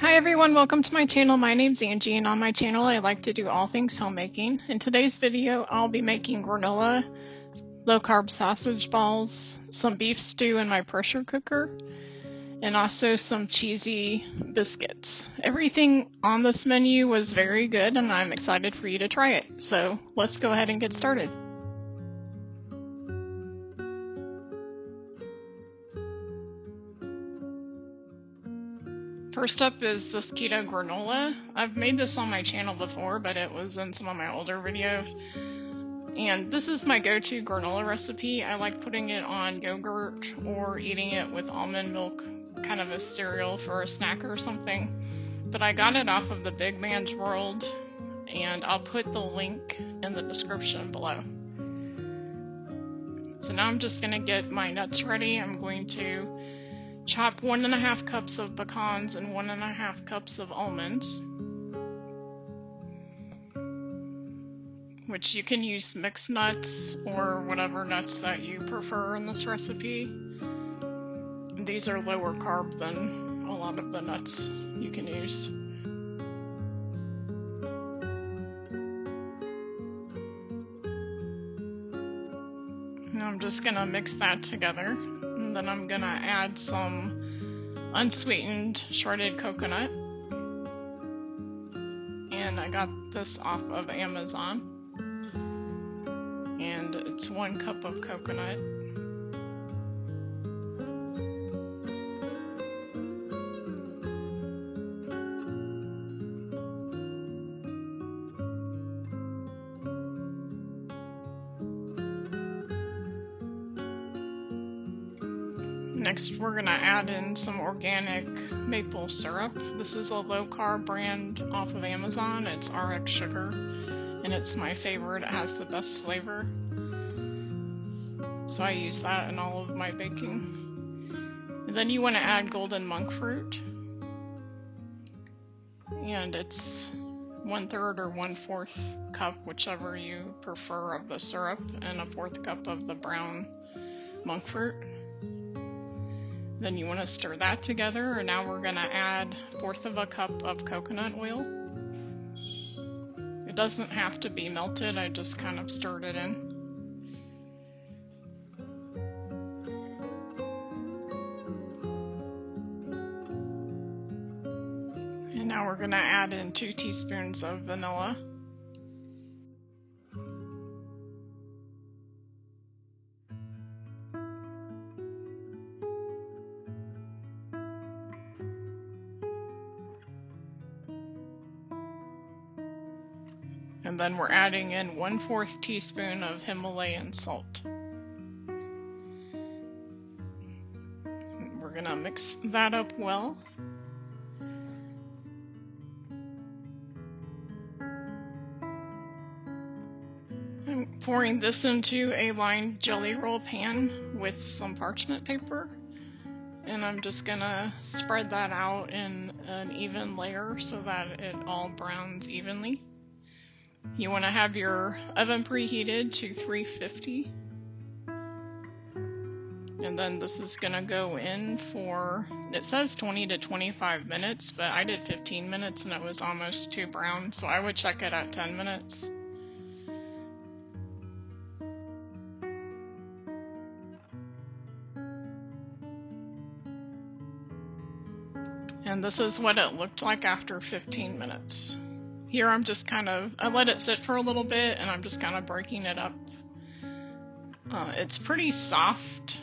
Hi everyone, welcome to my channel. My name's Angie, and on my channel I like to do all things homemaking. In today's video I'll be making granola, low-carb sausage balls, some beef stew in my pressure cooker, and also some cheesy biscuits. Everything on this menu was very good and I'm excited for you to try it. So let's go ahead and get started. First up is this Keto Granola. I've made this on my channel before, but it was in some of my older videos. And this is my go-to granola recipe. I like putting it on yogurt or eating it with almond milk, kind of a cereal for a snack or something. But I got it off of the Big Man's World, and I'll put the link in the description below. So now I'm just going to get my nuts ready. I'm going to chop 1.5 cups of pecans and 1.5 cups of almonds, which you can use mixed nuts or whatever nuts that you prefer in this recipe. These are lower carb than a lot of the nuts you can use. Now I'm just gonna mix that together. And then I'm gonna add some unsweetened shredded coconut. And I got this off of Amazon. And it's 1 cup of coconut. Next, we're going to add in some organic maple syrup. This is a low-carb brand off of Amazon. It's RX sugar, and it's my favorite. It has the best flavor. So I use that in all of my baking. And then you want to add golden monk fruit. And it's 1/3 or 1/4 cup, whichever you prefer, of the syrup, and 1/4 cup of the brown monk fruit. Then you want to stir that together, and now we're going to add 1/4 cup of coconut oil. It doesn't have to be melted, I just kind of stirred it in. And now we're going to add in 2 teaspoons of vanilla. And then we're adding in 1/4 teaspoon of Himalayan salt. We're gonna mix that up well. I'm pouring this into a lined jelly roll pan with some parchment paper. And I'm just gonna spread that out in an even layer so that it all browns evenly. You want to have your oven preheated to 350. And then this is going to go in for, it says 20 to 25 minutes, but I did 15 minutes and it was almost too brown, so I would check it at 10 minutes. And this is what it looked like after 15 minutes. Here I'm just I let it sit for a little bit and I'm just kind of breaking it up. It's pretty soft.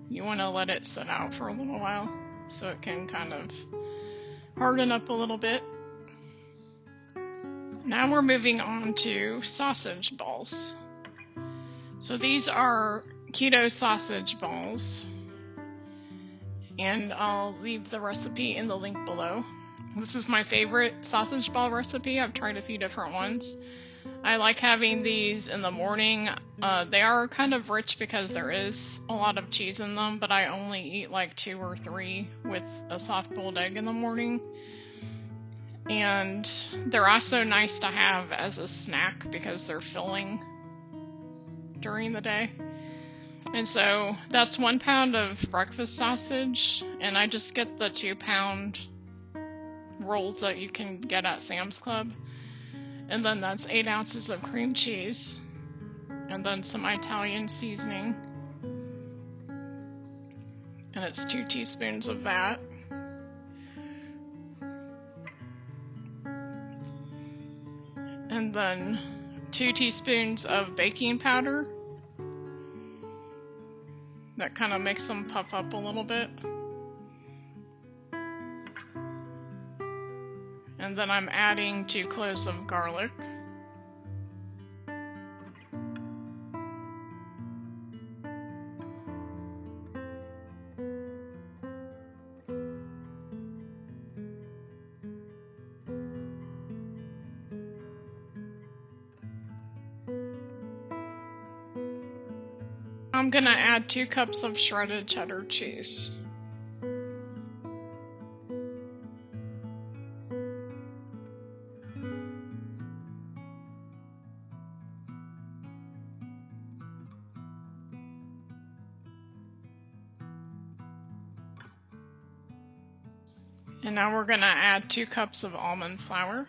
You want to let it sit out for a little while so it can kind of harden up a little bit. Now we're moving on to sausage balls. So these are keto sausage balls, and I'll leave the recipe in the link below. This is my favorite sausage ball recipe. I've tried a few different ones. I like having these in the morning. They are kind of rich because there is a lot of cheese in them, but I only eat like 2 or 3 with a soft boiled egg in the morning. And they're also nice to have as a snack because they're filling during the day. And so that's 1 pound of breakfast sausage, and I just get the 2-pound rolls that you can get at Sam's Club. And then that's 8 ounces of cream cheese. And then some Italian seasoning. And it's 2 teaspoons of that. And then 2 teaspoons of baking powder. That kind of makes them puff up a little bit. And then I'm adding 2 cloves of garlic. I'm gonna add 2 cups of shredded cheddar cheese. And now we're gonna add 2 cups of almond flour.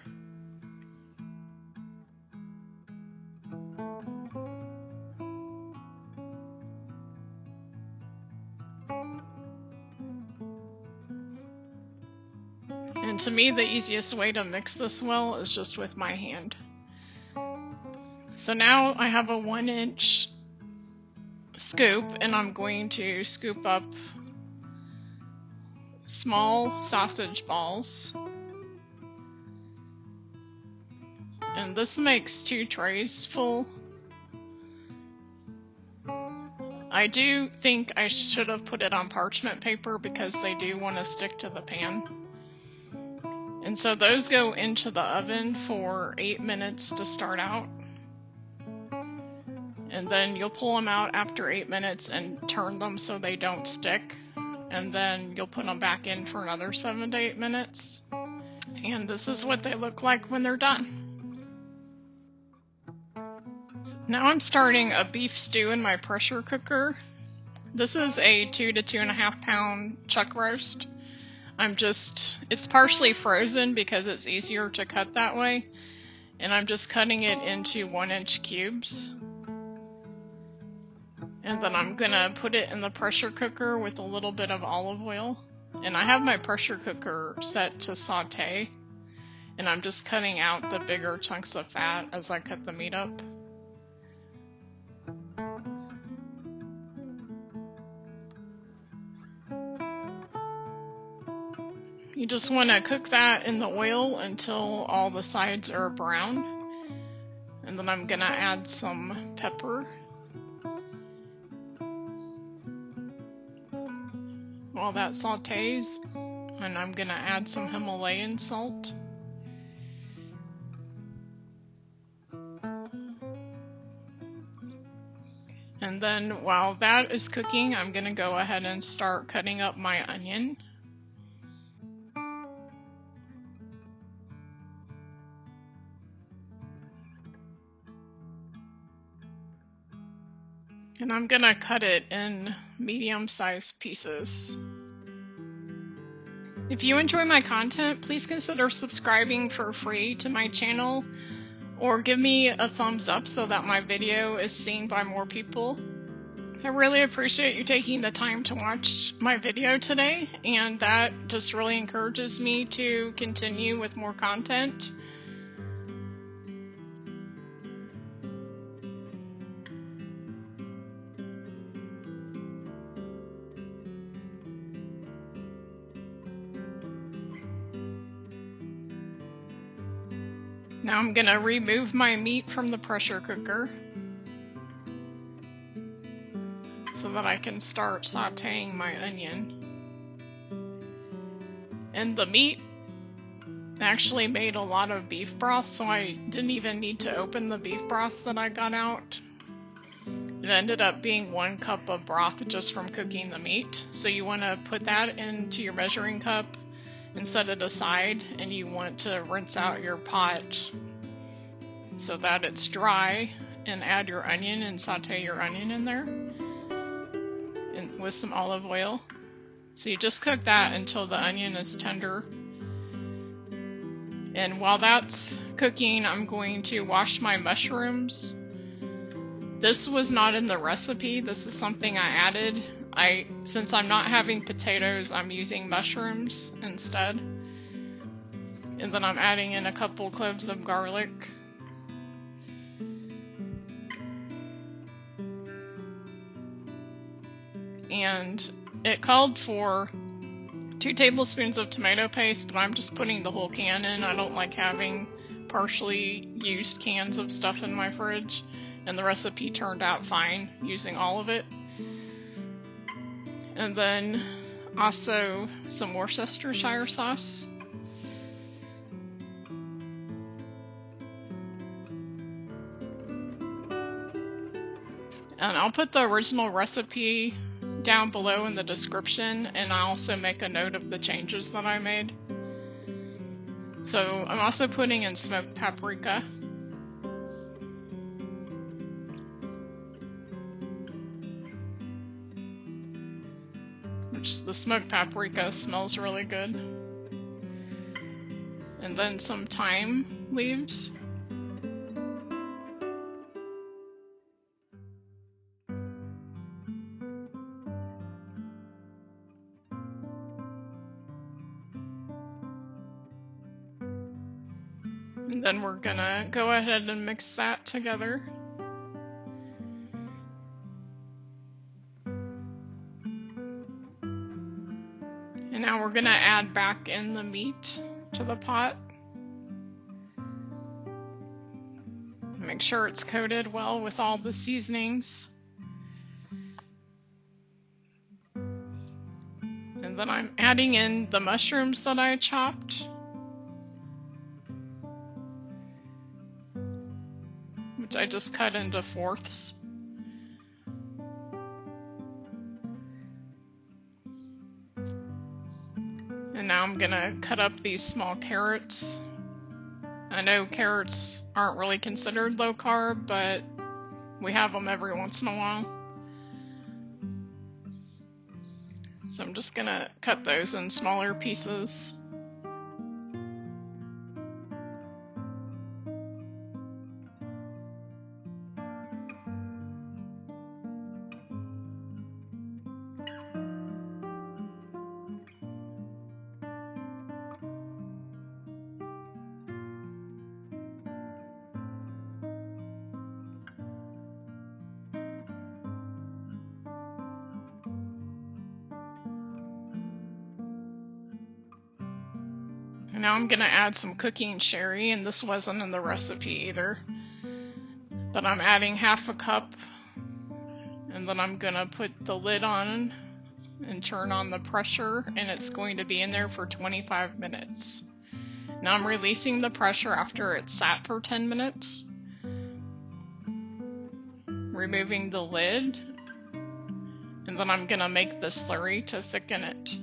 And to me, the easiest way to mix this well is just with my hand. So now I have a 1-inch scoop, and I'm going to scoop up small sausage balls. And this makes 2 trays full. I do think I should have put it on parchment paper because they do want to stick to the pan. And so those go into the oven for 8 minutes to start out. And then you'll pull them out after 8 minutes and turn them so they don't stick. And then you'll put them back in for another 7 to 8 minutes. And this is what they look like when they're done. Now I'm starting a beef stew in my pressure cooker. This is a 2 to 2.5 pound chuck roast. It's partially frozen because it's easier to cut that way. And I'm just cutting it into 1-inch cubes. And then I'm gonna put it in the pressure cooker with a little bit of olive oil. And I have my pressure cooker set to saute. And I'm just cutting out the bigger chunks of fat as I cut the meat up. You just want to cook that in the oil until all the sides are brown. And then I'm gonna add some pepper. While that sautés, and I'm gonna add some Himalayan salt. And then while that is cooking, I'm gonna go ahead and start cutting up my onion. And I'm gonna cut it in medium-sized pieces. If you enjoy my content, please consider subscribing for free to my channel, or give me a thumbs up so that my video is seen by more people. I really appreciate you taking the time to watch my video today, and that just really encourages me to continue with more content. Now I'm gonna remove my meat from the pressure cooker so that I can start sauteing my onion. And the meat actually made a lot of beef broth, so I didn't even need to open the beef broth that I got out. It ended up being 1 cup of broth just from cooking the meat. So you want to put that into your measuring cup and set it aside, and you want to rinse out your pot so that it's dry, and add your onion and saute your onion in there and with some olive oil. So you just cook that until the onion is tender, And while that's cooking, I'm going to wash my mushrooms. This was not in the recipe. This is something I added. Since I'm not having potatoes, I'm using mushrooms instead. And then I'm adding in a couple cloves of garlic. And it called for 2 tablespoons of tomato paste, but I'm just putting the whole can in. I don't like having partially used cans of stuff in my fridge, and the recipe turned out fine using all of it. And then also some Worcestershire sauce. And I'll put the original recipe down below in the description, and I'll also make a note of the changes that I made. So I'm also putting in smoked paprika. Which the smoked paprika smells really good. And then some thyme leaves. And then we're gonna go ahead and mix that together. And now we're gonna add back in the meat to the pot. Make sure it's coated well with all the seasonings. And then I'm adding in the mushrooms that I chopped. Which I just cut into fourths. And now I'm gonna cut up these small carrots. I know carrots aren't really considered low carb, but we have them every once in a while. So I'm just gonna cut those in smaller pieces. And now I'm gonna add some cooking sherry, and this wasn't in the recipe either. But I'm adding half a cup, and then I'm gonna put the lid on and turn on the pressure, and it's going to be in there for 25 minutes. Now I'm releasing the pressure after it's sat for 10 minutes. Removing the lid, and then I'm gonna make the slurry to thicken it.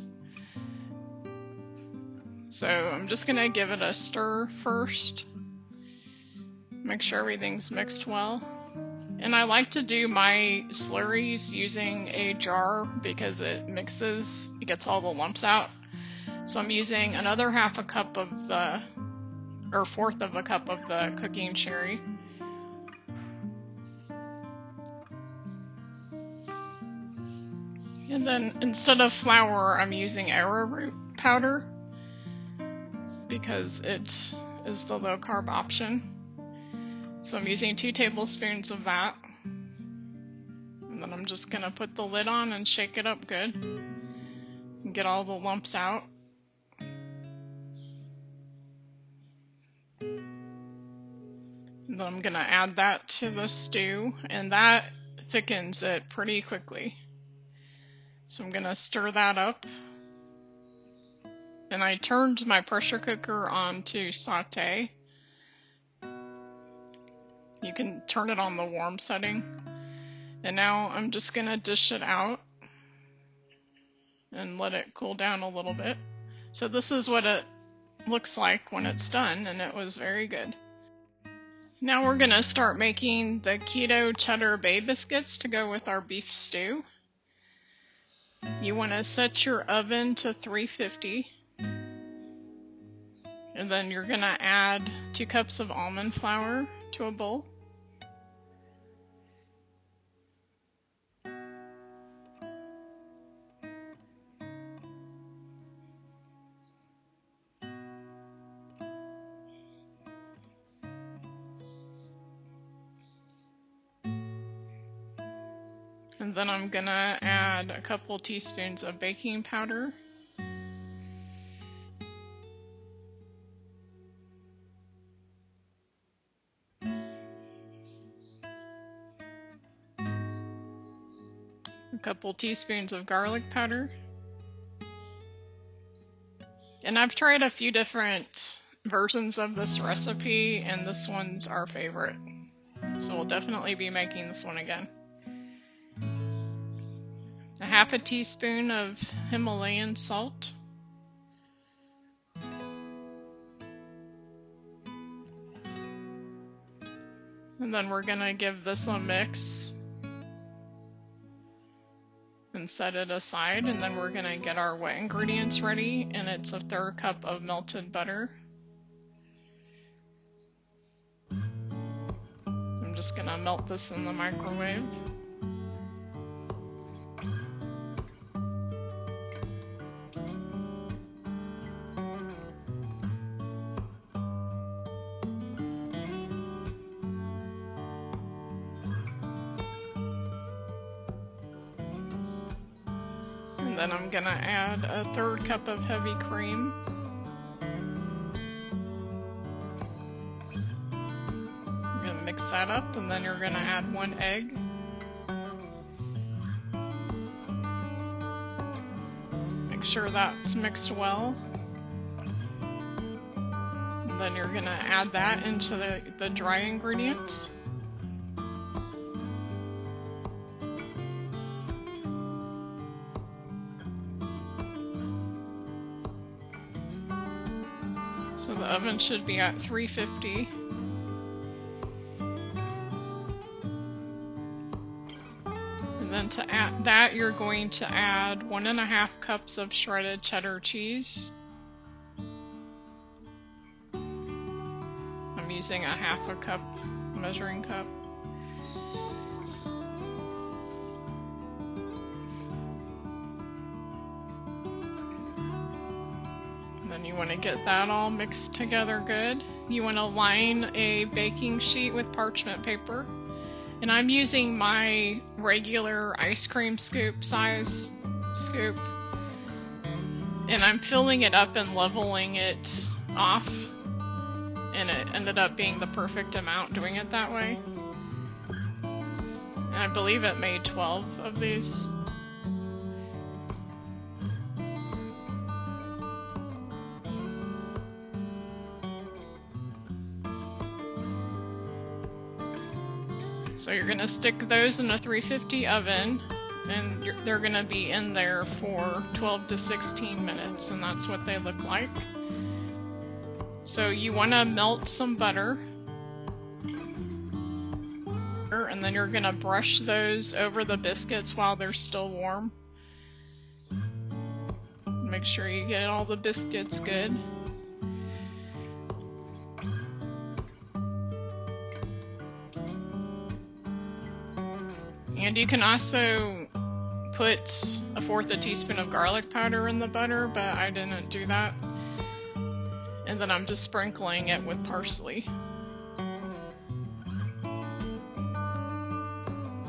So I'm just gonna give it a stir first. Make sure everything's mixed well. And I like to do my slurries using a jar because it gets all the lumps out. So I'm using another half a cup of fourth of a cup of the cooking sherry. And then instead of flour, I'm using arrowroot powder, because it is the low carb option. So I'm using 2 tablespoons of that. And then I'm just gonna put the lid on and shake it up good. And get all the lumps out. And then I'm gonna add that to the stew, and that thickens it pretty quickly. So I'm gonna stir that up. And I turned my pressure cooker on to saute. You can turn it on the warm setting. And now I'm just gonna dish it out and let it cool down a little bit. So this is what it looks like when it's done, and it was very good. Now we're gonna start making the Keto Cheddar Bay biscuits to go with our beef stew. You wanna set your oven to 350. And then you're gonna add 2 cups of almond flour to a bowl. And then I'm gonna add a couple teaspoons of baking powder. A couple teaspoons of garlic powder. And I've tried a few different versions of this recipe, and this one's our favorite. So we'll definitely be making this one again. A half a teaspoon of Himalayan salt. And then we're gonna give this a mix and set it aside, and then we're gonna get our wet ingredients ready, and it's a 1/3 cup of melted butter. I'm just gonna melt this in the microwave. And then I'm gonna add a 1/3 cup of heavy cream. I'm gonna mix that up, and then you're gonna add 1 egg. Make sure that's mixed well. And then you're gonna add that into the dry ingredients. So the oven should be at 350. And then to add that, you're going to add 1.5 cups of shredded cheddar cheese. I'm using a 1/2 cup measuring cup. Then you want to get that all mixed together good. You want to line a baking sheet with parchment paper. And I'm using my regular ice cream scoop size scoop. And I'm filling it up and leveling it off. And it ended up being the perfect amount doing it that way. And I believe it made 12 of these. So you're going to stick those in a 350 oven, and they're going to be in there for 12 to 16 minutes, and that's what they look like. So you want to melt some butter, and then you're going to brush those over the biscuits while they're still warm. Make sure you get all the biscuits good. And you can also put a 1/4 teaspoon of garlic powder in the butter, but I didn't do that. And then I'm just sprinkling it with parsley.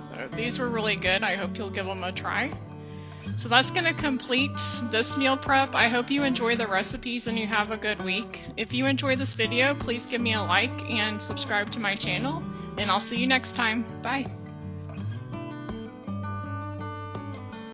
So these were really good. I hope you'll give them a try. So that's going to complete this meal prep. I hope you enjoy the recipes and you have a good week. If you enjoy this video, please give me a like and subscribe to my channel. And I'll see you next time. Bye.